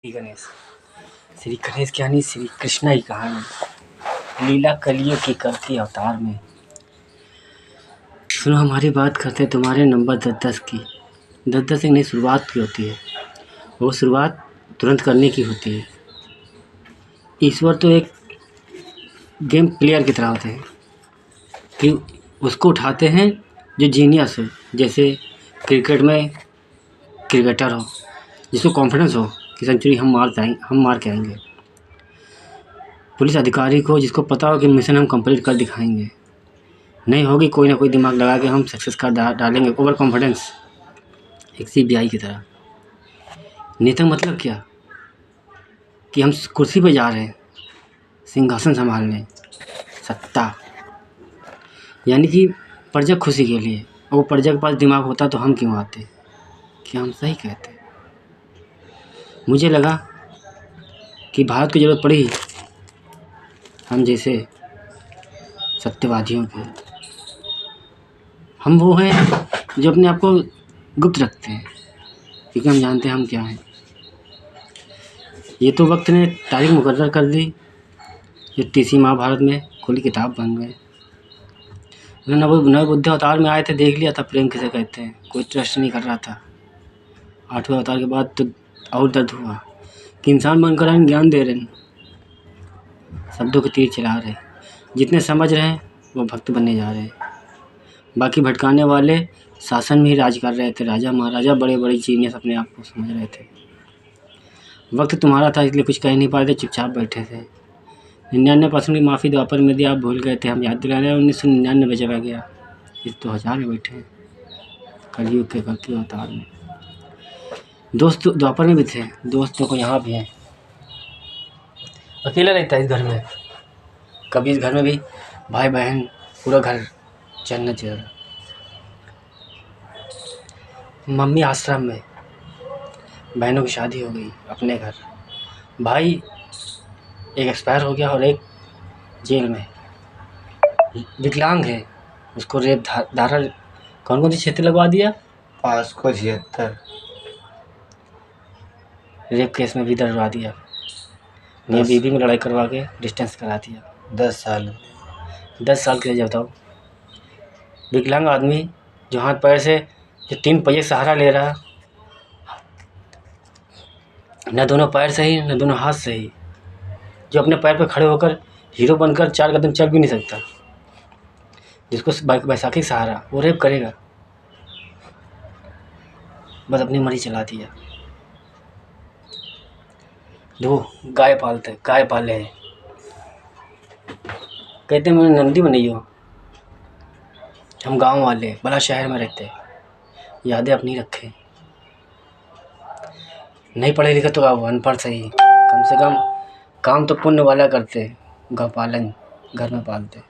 श्री गणेश की यानी श्री कृष्ण की कहानी लीला कलियुग की करती अवतार में। सुनो हमारी बात करते तुम्हारे नंबर 10-10 की। 10-10 एक नई शुरुआत की होती है, वो शुरुआत तुरंत करने की होती है। ईश्वर तो एक गेम प्लेयर की तरह होते हैं कि उसको उठाते हैं जो जीनियस हो, जैसे क्रिकेट में क्रिकेटर हो जिसको कॉन्फिडेंस हो कि सेंचुरी हम मार के आएंगे। पुलिस अधिकारी को जिसको पता हो कि मिशन हम कंप्लीट कर दिखाएंगे, नहीं होगी कोई ना कोई दिमाग लगा के हम सक्सेस कर डालेंगे। ओवर कॉन्फिडेंस एक CBI की तरह। नेता मतलब क्या कि हम कुर्सी पे जा रहे हैं सिंहासन संभालने, सत्ता, यानी कि प्रजा खुशी के लिए। और वो प्रजा के पास दिमाग होता तो हम क्यों आते? क्या हम सही कहते? मुझे लगा कि भारत की ज़रूरत पड़ी हम जैसे सत्यवादियों की। हम वो हैं जो अपने आप को गुप्त रखते हैं क्योंकि हम जानते हैं हम क्या हैं। ये तो वक्त ने तारीख मुकर्रर कर दी, जो 30वीं महाभारत में खुली किताब बन गए। नव बुद्ध अवतार में आए थे, देख लिया था प्रेम किसे कहते हैं। कोई ट्रस्ट नहीं कर रहा था। 8वें अवतार के बाद तो और दर्द हुआ कि इंसान बनकर हम ज्ञान दे रहे हैं, शब्दों के तीर चला रहे। जितने समझ रहे हैं वो भक्त बनने जा रहे हैं, बाकी भटकाने वाले शासन में ही राज कर रहे थे। राजा महाराजा बड़े बड़े जीनियस अपने आप को समझ रहे थे। वक्त तुम्हारा था इसलिए कुछ कह नहीं पाए थे, चुपचाप बैठे थे। 99% की माफ़ी द्वापर में दी, आप भूल गए थे। हम याद दिला रहे हैं 1999 चला गया, इस 2000 में बैठे हैं कलयुग के कलकी अवतार में। दोस्त द्वापर में भी थे, दोस्तों को यहाँ भी हैं। अकेला रहता है इस घर में, कभी इस घर में भी भाई बहन पूरा घर जन्नत जैसा। मम्मी आश्रम में, बहनों की शादी हो गई अपने घर, भाई एक एक्सपायर हो गया और एक जेल में। विकलांग है, उसको रेप धारा कौन सी क्षेत्र लगवा दिया, 576 रेप केस में भी डरवा दिया। ये बीबी में लड़ाई करवा के डिस्टेंस करा दिया। 10 साल के लिए बताओ। विकलांग आदमी जो हाथ पैर से जो 3 पहिए सहारा ले रहा, न दोनों पैर सही न दोनों हाथ सही, जो अपने पैर पर खड़े होकर हीरो बनकर 4 कदम चल भी नहीं सकता, जिसको बैसाखी सहारा, वो रेप करेगा। बस अपनी मर्जी चला दिया। देखो गाय पाले हैं, कहते मैंने नंदी में नहीं हो। हम गांव वाले बड़ा शहर में रहते, यादें अपनी रखें। नहीं पढ़े लिखे तो आप अनपढ़ सही, कम से कम काम तो पुण्य वाला करते, गौ पालन घर में पालते।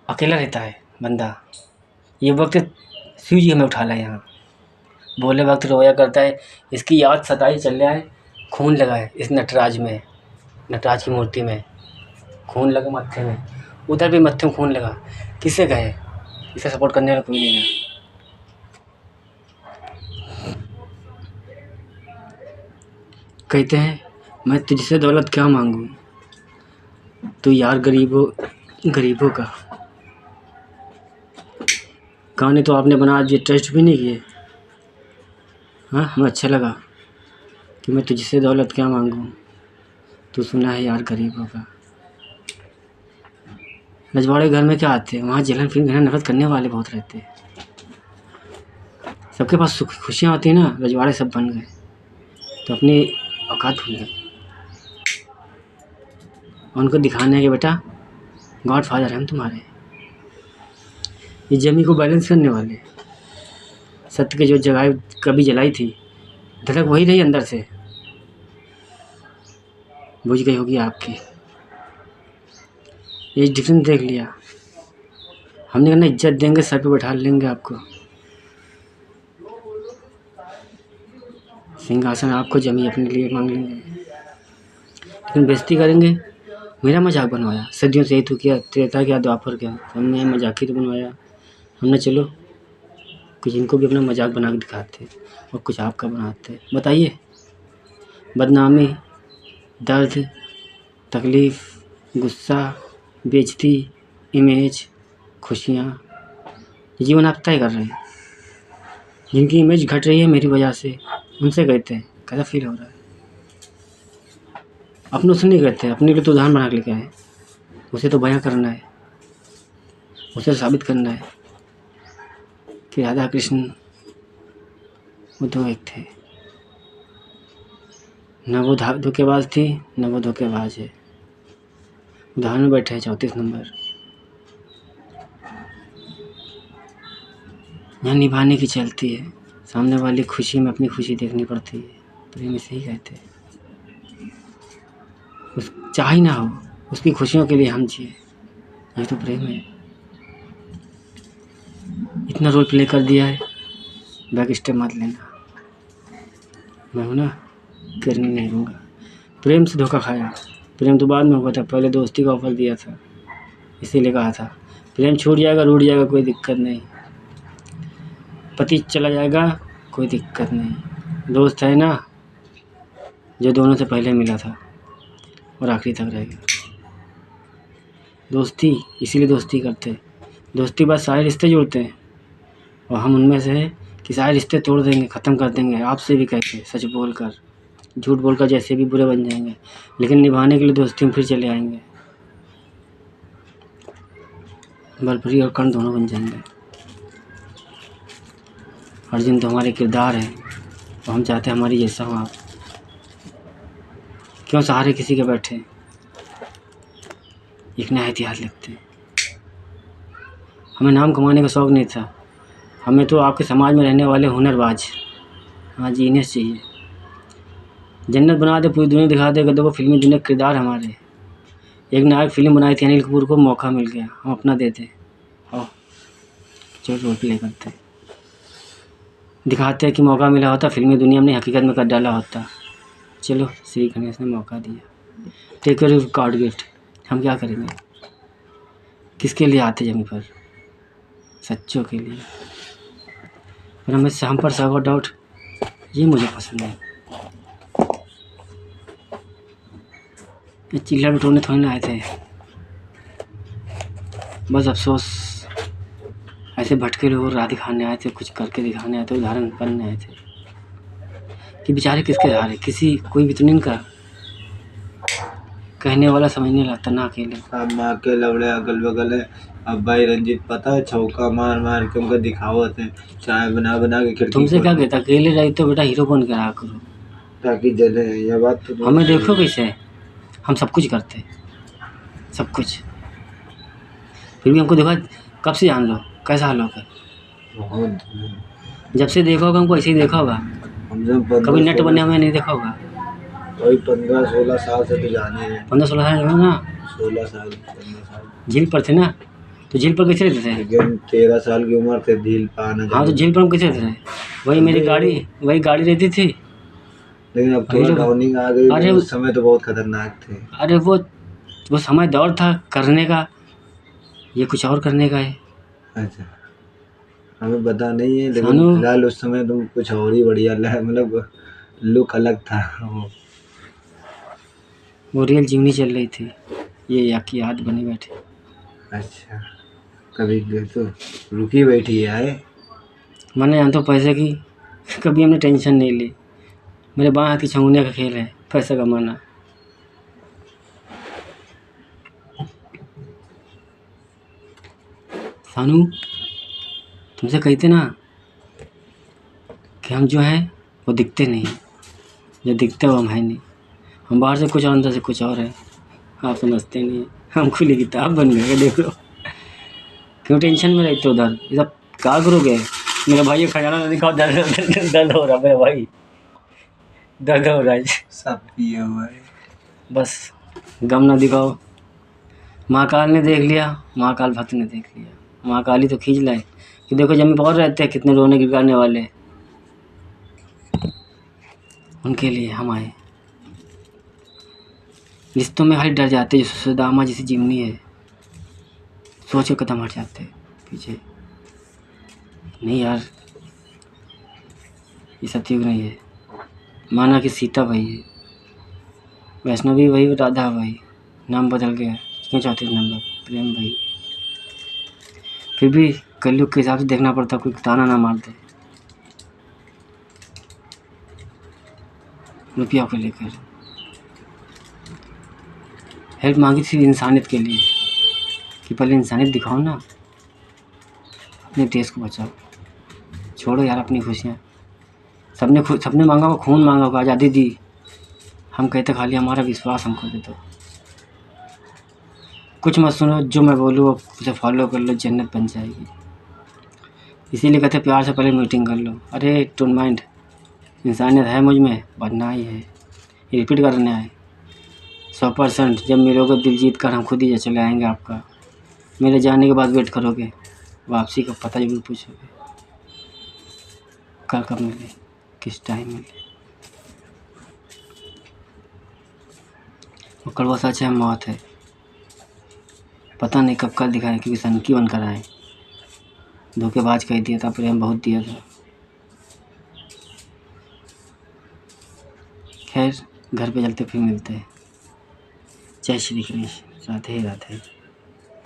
अकेला रहता है बंदा। ये वक्त शिव जी हमें उठा लाए यहाँ, बोले वक्त रोया करता है। इसकी याद सताई चल रहा है, खून लगा है इस नटराज में, नटराज की मूर्ति में खून लगा, मत्थे में, उधर भी मत्थे में खून लगा। किसे कहे, इसे सपोर्ट करने वाला कोई नहीं है। कहते हैं मैं तुझसे दौलत क्या मांगूं, तू यार गरीबों का। गाने तो आपने बना दिए, टेस्ट भी नहीं किए। हाँ, हमें अच्छा लगा कि मैं तुझसे दौलत क्या मांगूं, तू सुना है यार गरीबों का। रजवाड़े घर में क्या आते हैं, वहाँ जलन फिर नफरत करने वाले बहुत रहते हैं। सबके पास सुख खुशियाँ होती हैं ना, रजवाड़े सब बन गए तो अपनी औकात भूल गए। उनको दिखाने के बेटा गॉड फादर हम तुम्हारे, ये जमी को बैलेंस करने वाले। सत्य की जो जगाई कभी जलाई थी, धड़क वही रही अंदर से, बुझ गई होगी आपकी। ये डिफरेंस देख लिया हमने, कहना इज्जत देंगे, सर पे बैठा लेंगे आपको, सिंहासन आपको जमी अपने लिए मांग लेंगे, लेकिन बेइज्जती करेंगे। मेरा मजाक बनवाया, सदियों से यही तो किया, त्रेता किया द्वापर किया, हमने मजाक ही तो बनवाया। हमने चलो कुछ इनको भी अपना मजाक बना के दिखाते और कुछ आपका बनाते। बताइए, बदनामी, दर्द, तकलीफ़, गुस्सा, बेइज्जती, इमेज, खुशियाँ, जीवन आप तय कर रहे हैं। जिनकी इमेज घट रही है मेरी वजह से, उनसे कहते हैं कैसा फील हो रहा है। अपनों से नहीं कहते, अपने लिए तो उदाहरण बना के लेके आए। उसे तो बयां करना है, उसे साबित करना है कि राधा कृष्ण वो दो एक थे, न वो धोखेबाज थी न वो धोखेबाज है। उदाहरण में बैठे हैं 34 नंबर। यहाँ निभाने की चलती है, सामने वाली खुशी में अपनी खुशी देखनी पड़ती है। प्रेम इसे ही कहते हैं। उस चाह ही ना हो, उसकी खुशियों के लिए हम जिए, ये तो प्रेम है। इतना रोल प्ले कर दिया है, बैक स्टेप मत लेना। मैं हूँ ना, करने नहीं दूँगा। प्रेम से धोखा खाया, प्रेम तो बाद में हुआ था, पहले दोस्ती का ऑफर दिया था। इसीलिए कहा था प्रेम छूट जाएगा, रूठ जाएगा, कोई दिक्कत नहीं। पति चला जाएगा, कोई दिक्कत नहीं। दोस्त है ना, जो दोनों से पहले मिला था और आखिरी तक रहेगा। दोस्ती इसीलिए दोस्ती करते, दोस्ती बस सारे रिश्ते जोड़ते हैं, और हम उनमें से हैं कि सारे रिश्ते तोड़ देंगे, ख़त्म कर देंगे। आपसे भी कहते, सच बोलकर, झूठ बोलकर जैसे भी बुरे बन जाएंगे, लेकिन निभाने के लिए दोस्ती में फिर चले आएंगे। बलपुरी और कर्ण दोनों बन जाएंगे। अर्जुन तो हमारे किरदार है, तो हम चाहते हैं हमारी जैसा हो आप। क्यों सहारे किसी के बैठे, एक नया इतिहास लिखते हैं। हमें नाम कमाने का शौक़ नहीं था, हमें तो आपके समाज में रहने वाले हुनरबाज, हाँ जीनियस चाहिए। जन्नत बना दे, पूरी दुनिया दिखा दे, देखो फिल्मी दुनिया के किरदार हमारे। एक नायक फिल्म बनाई थी, अनिल कपूर को मौका मिल गया, हम अपना देते और जो रोल प्ले करते हैं, दिखाते हैं कि मौका मिला होता, फिल्मी दुनिया में हकीकत में कर डाला होता। चलो श्री गणेश ने मौका दिया, take care of God gift. हम क्या करेंगे, किसके लिए आते जमीन पर, सच्चों के लिए। पर हमें हम पर शक और डाउट, ये मुझे पसंद है। ये चिल्ला बटोरने थोड़ी ना आए थे, बस अफसोस ऐसे भटके लोग राह दिखाने आए थे, कुछ करके दिखाने आए थे, उदाहरण बनने आए थे कि बेचारे किसके सहारे, किसी कोई भी तो नहीं का कहने वाला समझने लगता ना अकेले। अब माँ के लवड़े अगल बगल है। अब भाई रंजीत पता है चौका मार मार के उनका दिखावत है, चाय बना बना के खिड़की तुमसे क्या कहता, अकेले रही तो बेटा हीरो बन के रहा करो, ताकि जले। यह बात तो हमें देखो कैसे हम सब कुछ करते, सब कुछ, फिर भी हमको देखो कब से जान लो कैसा हाल होगा। बहुत जब से देखा होगा हमको ऐसे ही देखा होगा, कभी नेट बने हमें नहीं देखा होगा। वही 15-16 साल से तो जाने हैं। 15-16 साल हो ना, 16 साल 15 साल झील पर थे ना, तो झील पर कैसे रहते थे। लेकिन 13 साल की उम्र थे झील पाना। हाँ तो झील पर हम कैसे रहते थे, वही मेरी गाड़ी, वही गाड़ी रहती थी। लेकिन अब थोड़ा डाउनिंग आ गई। अरे उस समय तो बहुत खतरनाक थे। अरे वो समय दौर था करने का, ये कुछ और करने का है। अच्छा, हमें पता नहीं है, लेकिन फिलहाल उस समय तुम कुछ और ही बढ़िया मतलब लुक अलग था। वो रियल जीवनी चल रही थी, ये याद बनी बैठे। अच्छा, कभी तो रुकी बैठी है। मैंने जानता हूँ पैसे की कभी हमने टेंशन नहीं ली, मेरे बाएं हाथ की छंगुनिया का खेल है पैसा कमाना। सानू तुमसे कहते ना कि हम जो हैं वो दिखते नहीं, जो दिखते वो हम है नहीं। हम बाहर से कुछ और अंदर से कुछ और है, आप समझते नहीं। हम खुली किताब बन गए, देख लो। क्यों टेंशन में रहते उधर, ये सब क्या करोगे। मेरे भाई खजाना ना दिखाओ, दर्द हो रहा मेरे भाई, दर्द हो रहा है। सब पिए हुआ है, बस गम ना दिखाओ। महाकाल ने देख लिया, महाकाल भक्त ने देख लिया, महाकाली तो खींच लाए कि देखो जमीन पर रहते हैं कितने रोने गिरने वाले, उनके लिए हम आए। रिश्तों में हर डर जाते, जो सुदामा जैसी जीवनी है, सोच के कदम हट जाते पीछे। नहीं यार, ये सतयुग नहीं है। माना कि सीता वही है, वैष्णवी वही, राधा वही, नाम बदल गया, क्यों चाहते हैं नंबर, प्रेम वही। फिर भी कलयुग के हिसाब से देखना पड़ता, कोई ताना ना मार दे रुपया को लेकर। हेल्प मांगी थी इंसानियत के लिए कि पहले इंसानियत दिखाओ ना, अपने देश को बचाओ, छोड़ो यार अपनी खुशियाँ। सबने मांगा हो, खून मांगा हो, आज़ादी दी, हम कहते खाली हमारा विश्वास हमको दे दो। कुछ मत सुनो, जो मैं बोलूँ उसे फॉलो कर लो, जन्नत बन जाएगी। इसीलिए कहते प्यार से पहले मीटिंग कर लो। अरे डोंट माइंड, इंसानियत है मुझ में, बनना ही है, रिपीट करना है 100%। जब मिलोगे दिल जीत कर, हम खुद ही चले आएंगे आपका। मेरे जाने के बाद वेट करोगे, वापसी का पता जरूर पूछोगे, कब मिले, किस टाइम मिले। वो कड़वा सच है, मौत है, पता नहीं कब कल दिखाए, क्योंकि सनकी बनकर आए। धोखेबाज कह दिया था, प्रेम बहुत दिया था। खैर घर पे चलते फिर मिलते हैं। जय श्री कृष्ण, राधे राधे।